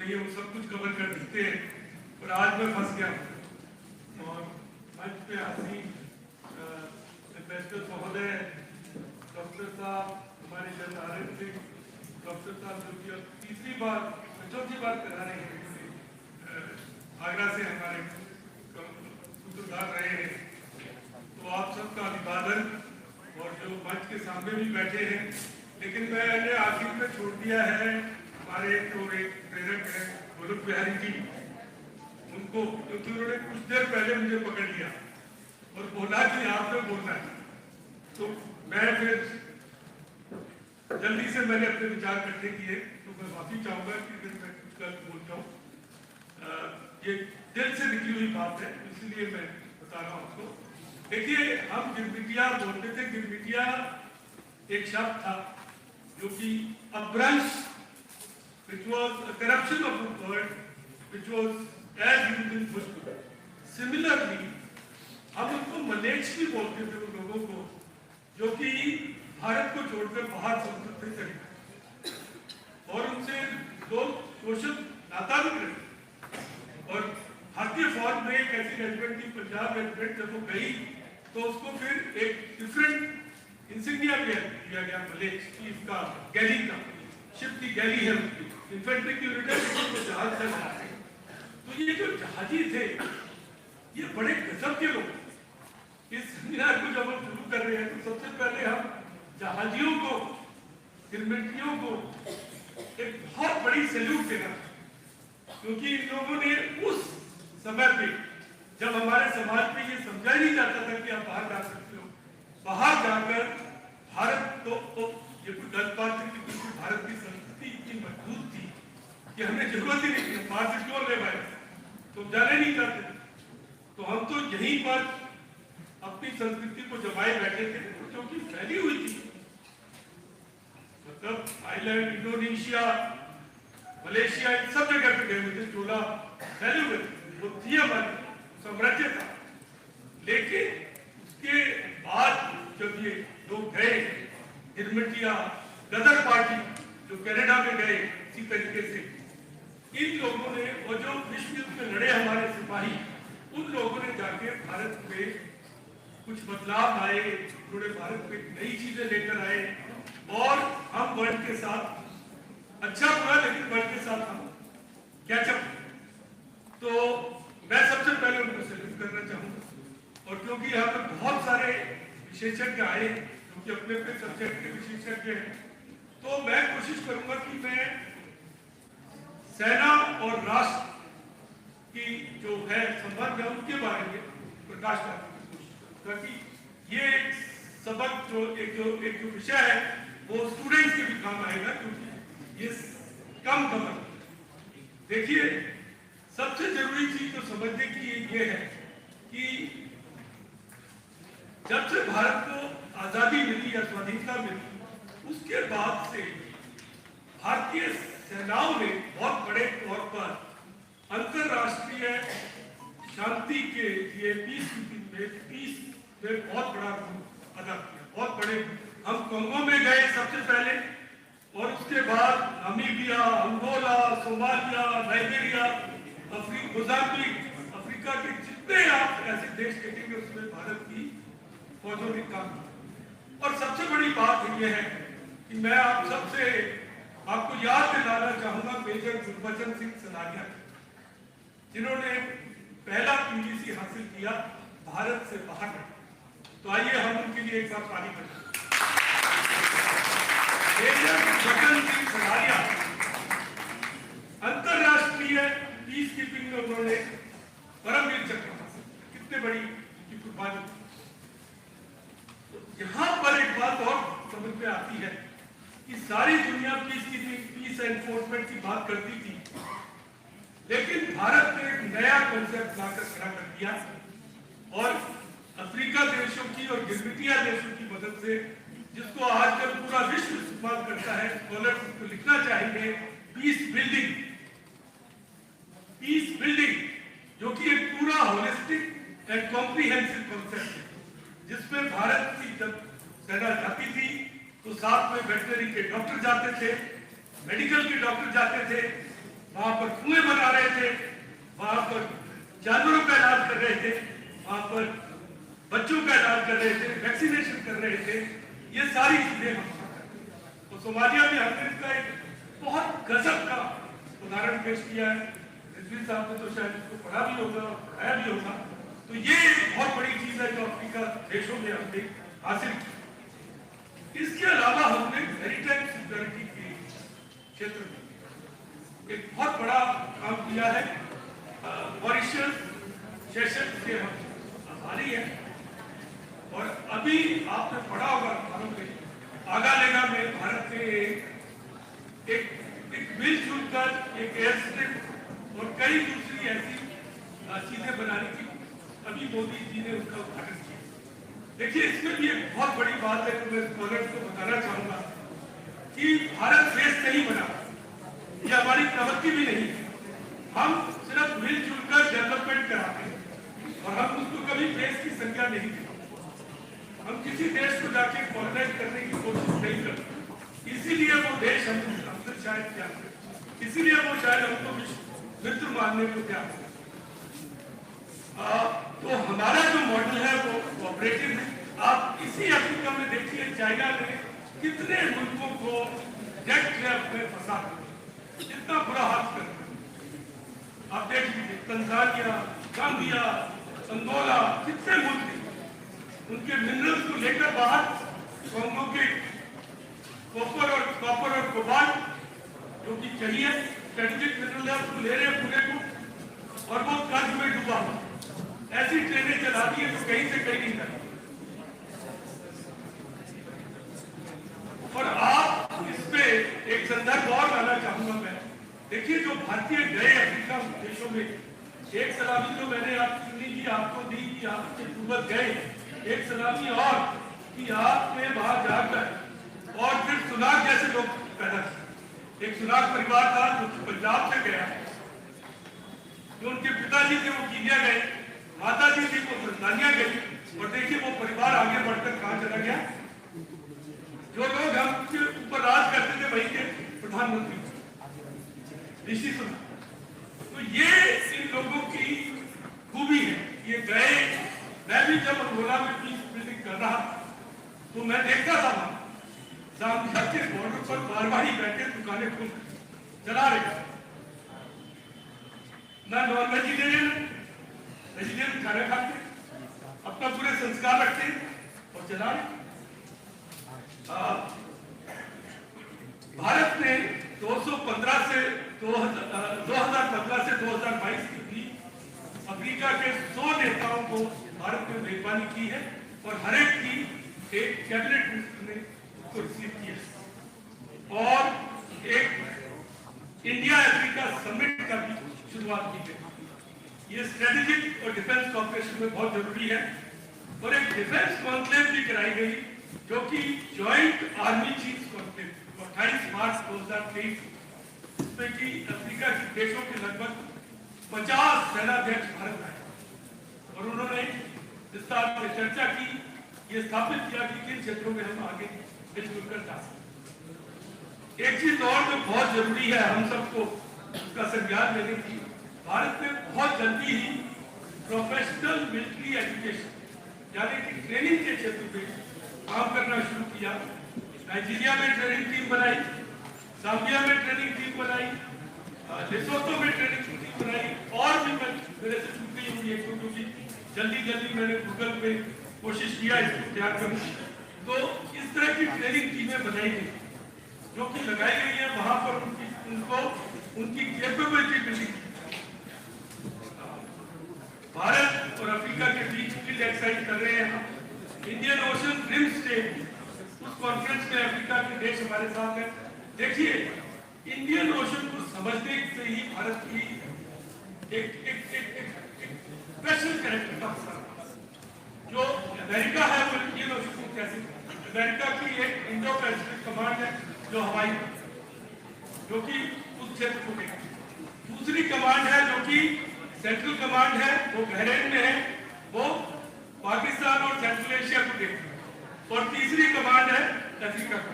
नहीं है वो सब कुछ कवर कर देते हैं, और आज मैं फंस गया हूँ। और मंच पे हासिल एम्बेसडर महोदय, डॉक्टर साहब, हमारे जननारायण सिंह डॉक्टर साहब, जो कि अब तीसरी बार चौथी बार करा रहे हैं, आगरा से हमारे सूत्रधार रहे हैं, तो आप सबका अभिवादन। और जो मंच के सामने भी बैठे हैं, लेकिन मैंने आखिर में छोड़ दिया है हमारे तो एक प्रेरक है गोलक बिहारी जी, उनको, क्योंकि उन्होंने कुछ देर पहले मुझे पकड़ लिया और बोला कि आपने बोलना है, तो मैं फिर जल्दी से मैंने अपने विचार इकट्ठे किए। तो मैं माफी चाहूंगा कि फिर मैं कुछ गलत बोलता हूँ, ये दिल से निकली हुई बात है, इसलिए मैं बता रहा हूँ आपको। देखिए, हम गिरमिटिया बोलते थे, गिरमिटिया एक शब्द था जो कि अपभ्रंश, which was a corruption of a word which was as used in Bhojpuri. Similarly, हम उनको मलेच्छ भी बोलते थे उन लोगों को जो कि भारत को छोड़कर बाहर संस्कृत थे और उनसे लोग शोषण नाता भी रहे। और भारतीय फौज में एक ऐसी रेजिमेंट थी, पंजाब रेजिमेंट, जब वो गई तो उसको फिर एक डिफरेंट इंसिग्निया दिया गया मलेच्छ की, इसका गैली का, शिप की गैली है उसकी, इन्फेंट्री की यूनिट तो जहाज चल रहा है। तो ये जो जहाजी थे ये बड़े गजब के लोग। इस सेमिनार को जब हम शुरू कर रहे हैं तो सबसे पहले हम जहाजियों को, गिरमिटियों को एक बहुत बड़ी सैल्यूट देना, क्योंकि इन लोगों ने उस समय पे जब हमारे समाज में ये समझा नहीं जाता था कि आप बाहर जा सकते हो, बाहर जाकर भारत तो ये कोई गलत बात है कि भारत की संस्कृति इतनी मजबूत थी कि हमें जरूरत ही नहीं थी बाहर से क्यों ले पाए, तो जाने नहीं चाहते, तो हम तो यहीं पर अपनी संस्कृति को जमाए बैठे थे जो कि फैली हुई थी। मतलब थाईलैंड, इंडोनेशिया, मलेशिया, इन सब जगह पे गए हुए थे, चोला फैले हुए थे, वो थी हमारी साम्राज्य था। लेकिन उसके बाद जब ये लोग गए, गिरमिटिया, गदर पार्टी जो कनाडा में गए, इसी तरीके से इन लोगों ने, और जो विश्व युद्ध में लड़े हमारे सिपाही, उन लोगों ने जाके भारत में कुछ बदलाव लाए, उन्होंने भारत में नई चीजें लेकर आए, और हम वर्ल्ड के साथ, अच्छा बुरा लेकिन वर्ल्ड के साथ हम कैचअप। तो मैं सबसे पहले उनको सैल्यूट करना चाहूंगा। और क्योंकि यहाँ पर बहुत सारे विशेषज्ञ आए जो कि अपने अपने सब्जेक्ट के विशेषज्ञ हैं, तो मैं कोशिश करूंगा कि मैं सेना और राष्ट्र की जो है संबंध है उनके बारे में प्रकाश डालने की कोशिश करूँ, ताकि ये सबक जो एक विषय है वो स्टूडेंट्स के भी काम आएगा, क्योंकि ये कम खबर। देखिए, सबसे जरूरी चीज तो समझने की ये है कि जब से भारत को आजादी मिली या स्वाधीनता मिली, उसके बाद से भारतीय सेनाओं ने बहुत बड़े तौर पर अंतरराष्ट्रीय शांति के लिए पीस में बहुत बड़ा रोल अदा किया। बहुत बड़े, हम कांगो में गए सबसे पहले, और उसके बाद Namibia, Angola, Somalia, Nigeria, Mozambique, Africa के जितने आप ऐसे देश देखेंगे उसमें भारत की फौजों ने काम किया। और सबसे बड़ी बात यह है कि मैं आप सबसे आपको याद दिलाना चाहूंगा मेजर गुरबचन सिंह सलारिया, जिन्होंने पहला पीवीसी हासिल किया भारत से बाहर। तो आइए हम उनके लिए एक बार ताली बजाएं। मेजर गुरबचन सिंह सलारिया अंतरराष्ट्रीय पीस कीपिंग में उन्होंने परमवीर चक्र हासिल, कितने बड़ी की कुर्बानी। तो यहाँ पर एक बात और समझ में आती है कि सारी दुनिया पीस एनफोर्समेंट की बात करती थी, लेकिन भारत ने एक नया कॉन्सेप्ट लाकर खड़ा कर दिया, और अफ्रीका देशों की और गिरमिटिया देशों की मदद से, जिसको आजकल पूरा विश्व इस्तेमाल करता है, स्कॉलर्स इसको लिखना चाहिए पीस बिल्डिंग, जो कि एक पूरा होलिस्टिक एंड कॉम्प्रिहेंसिव कॉन्सेप्ट है, जिसमें भारत की जब सेना जाती थी तो साथ में वेटनरी के डॉक्टर जाते थे, मेडिकल के डॉक्टर जाते थे, वहां पर कुएं बना रहे थे, वहां पर जानवरों का इलाज कर रहे थे, वहां पर बच्चों का इलाज कर रहे थे, वैक्सीनेशन कर रहे थे। ये सारी चीजें हम तो सोमालिया में हमने इसका एक बहुत गजब का उदाहरण पेश किया है। रिजवी साहब ने तो शायद इसको पढ़ा भी होगा और पढ़ाया भी होगा। तो ये बहुत बड़ी चीज है जो अफ्रीका देशों में हमने हासिल की। इसके अलावा हमने मैरीटाइम सिक्योरिटी के क्षेत्र में एक बहुत बड़ा काम किया है। मॉरिशस सेशन से हम आजादी है और अभी आपने पढ़ा होगा अखबारों में आगालेगा में भारत ने एक मिलजुल कर एक एयर स्ट्रिप और कई दूसरी ऐसी चीजें बनाने की अभी मोदी जी ने उसका उद्घाटन किया। देखिए इसमें भी एक बहुत बड़ी बात है तो मैं स्कॉलर्स को बताना चाहूंगा कि भारत देश नहीं बना, ये हमारी प्रवृत्ति भी नहीं है। हम सिर्फ मिलजुल कर डेवलपमेंट कराते हैं और हम उसको कभी देश की संख्या नहीं देते। हम किसी देश को जाके कॉलोनाइज करने की कोशिश नहीं करते, इसीलिए वो देश हमसे शायद क्या, इसीलिए वो शायद हमको मित्र मानने को क्या। तो हमारा जो मॉडल है वो कोऑपरेटिव है। आप इसी अफ्रीका में देखिए चाइना ने कितने मुल्कों को डेट ट्रैप में फंसा, कितना बुरा हाल कर। आप देख लीजिए तंजानिया, गाम्बिया, अंगोला, कितने मुल्क उनके मिनरल्स को लेकर बाहर कॉन्गो के कॉपर और कोबाल्ट जो कि चाहिए स्ट्रेटेजिक मिनरल है उसको ले रहे हैं पूरे को और वो कर्ज में डूबा। ऐसी ट्रेनें चला दी है जो कहीं से कहीं नहीं जाती। और आप इस पे एक संदर्भ और लाना चाहूंगा मैं। देखिए जो भारतीय गए अफ्रीका देशों में, एक सलामी जो मैंने आपको दी कि आपके पूर्वज गए, एक सलामी और कि आपने वहां जाकर और फिर सुनाग जैसे लोग पैदा किए। एक सुनाग परिवार था जो पंजाब से गया, जो उनके पिताजी थे वो कीनिया गए, माता जी थी वो तंजानिया गई और देखिए वो परिवार आगे बढ़कर कहां चला गया। जो लोग हमके ऊपर राज करते थे वही के प्रधानमंत्री ऋषि सुनाग। तो ये इन लोगों की खूबी है। ये गए, मैं भी जब अंगोला में पीस बिल्डिंग कर रहा तो मैं देखता था जाम्बिया के बॉर्डर पर मारवाड़ी बैठे दुकानें खोल चला रहे, ना नॉन वेजिटेरियन वेजिटेरियन खाना खाते, अपना पूरे संस्कार रखते और चला रहे। भारत ने 2015 से 2022 के बीच अफ्रीका के 100 नेताओं को भारत में मेजबानी की है और हर एक की एक कैबिनेट मिनिस्टर ने उसको रिसीव किया और एक इंडिया अफ्रीका समिट का भी शुरुआत की गई। ये स्ट्रेटेजिक और डिफेंस कॉर्पोरेशन में बहुत जरूरी है और एक डिफेंस कॉन्क्लेव भी कराई गई जो कि ज्वाइंट आर्मी चीफ कॉन्क्लेव 28 मार्च 2023, जिसमें कि अफ्रीका के देशों के लगभग 50 सेनाध्यक्ष भारत आए और उन्होंने विस्तार से चर्चा की, ये स्थापित किया कि किन क्षेत्रों में हम आगे मिलजुल कर जा सकते। एक चीज और जो बहुत जरूरी है हम सबको उसका संज्ञान लेने की, भारत में बहुत जल्दी ही प्रोफेशनल मिलिट्री एजुकेशन यानी कि ट्रेनिंग के क्षेत्र में काम करना शुरू किया। नाइजीरिया में ट्रेनिंग टीम बनाई, जाम्बिया में ट्रेनिंग टीम बनाई, लेसोथो में ट्रेनिंग टीम बनाई और भी मेरे से छूट गई हुई है क्योंकि जल्दी मैंने गूगल पे कोशिश किया इसको तैयार करने। तो इस तरह की ट्रेनिंग टीमें बनाई गई जो कि लगाई गई है वहां पर उनकी कैपेबिलिटी बिल्डिंग। भारत और अफ्रीका के बीच फील्ड एक्सरसाइज कर रहे हैं। इंडियन ओशन रिम स्टेट उस कॉन्फ्रेंस में अफ्रीका के देश हमारे साथ हैं। देखिए इंडियन ओशन को समझने से ही भारत की एक स्पेशल कैरेक्टर का जो अमेरिका है वो इंडियन ओशन को कैसे, अमेरिका की एक इंडो पैसिफिक कमांड है जो हवाई, जो कि उस क्षेत्र को देखती है। दूसरी कमांड है जो कि सेंट्रल कमांड है, वो बहरीन में है, वो पाकिस्तान और सेंट्रल एशिया को देखती है। और तीसरी कमांड है अफ्रीका का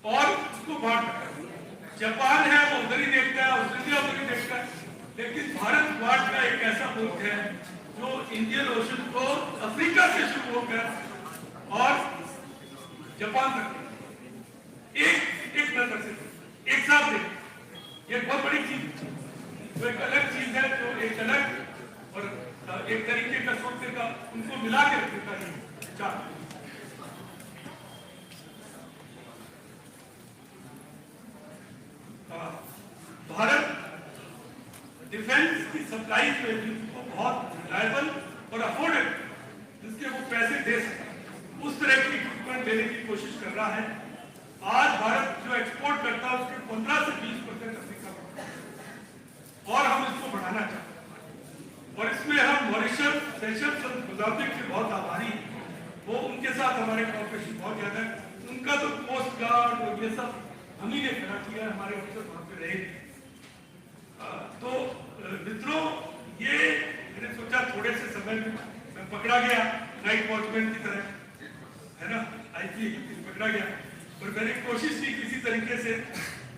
और उसको बांट। जापान है वो उधर ही देखता है, ऑस्ट्रेलिया उधर ही देखता है, लेकिन भारत क्वाड का एक ऐसा मुल्क है जो इंडियन ओशन को अफ्रीका से शुरू होकर और जापान तक एक नजर से एक साथ देख, ये बहुत बड़ी चीज, तो एक अलग चीज है जो एक अलग और एक तरीके का सोचने का उनको मिला के रखने का विचार। भारत डिफेंस की सप्लाई पे को बहुत रिलायबल और अफोर्डेबल, जिसके वो पैसे दे सके, उस तरह की इक्विपमेंट देने की कोशिश कर रहा है। आज भारत जो एक्सपोर्ट करता है उसके 15 से 20% अफ्रीका में, और हम इसको बढ़ाना चाहते हैं। और इसमें हम मॉरिशस, सेशल्स और मोजाम्बिक के बहुत आभारी हैं, वो उनके साथ हमारे कॉर्पोरेशन बहुत ज्यादा है। उनका तो कोस्ट गार्ड और ये सब हम ही ने खड़ा किया, हमारे अफसर वहां पे रहे। तो मित्रों, ये मैंने सोचा थोड़े से समय में मैं पकड़ा गया नाइट वॉचमैन की तरह, है ना, आईपी पकड़ा गया, और मैंने कोशिश की किसी तरीके से,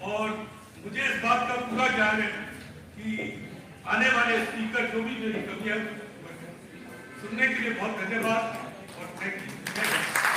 और मुझे इस बात का पूरा ज्ञान है कि आने वाले स्पीकर जो भी मेरी कमियां सुनने के लिए बहुत धन्यवाद और थैंक यू।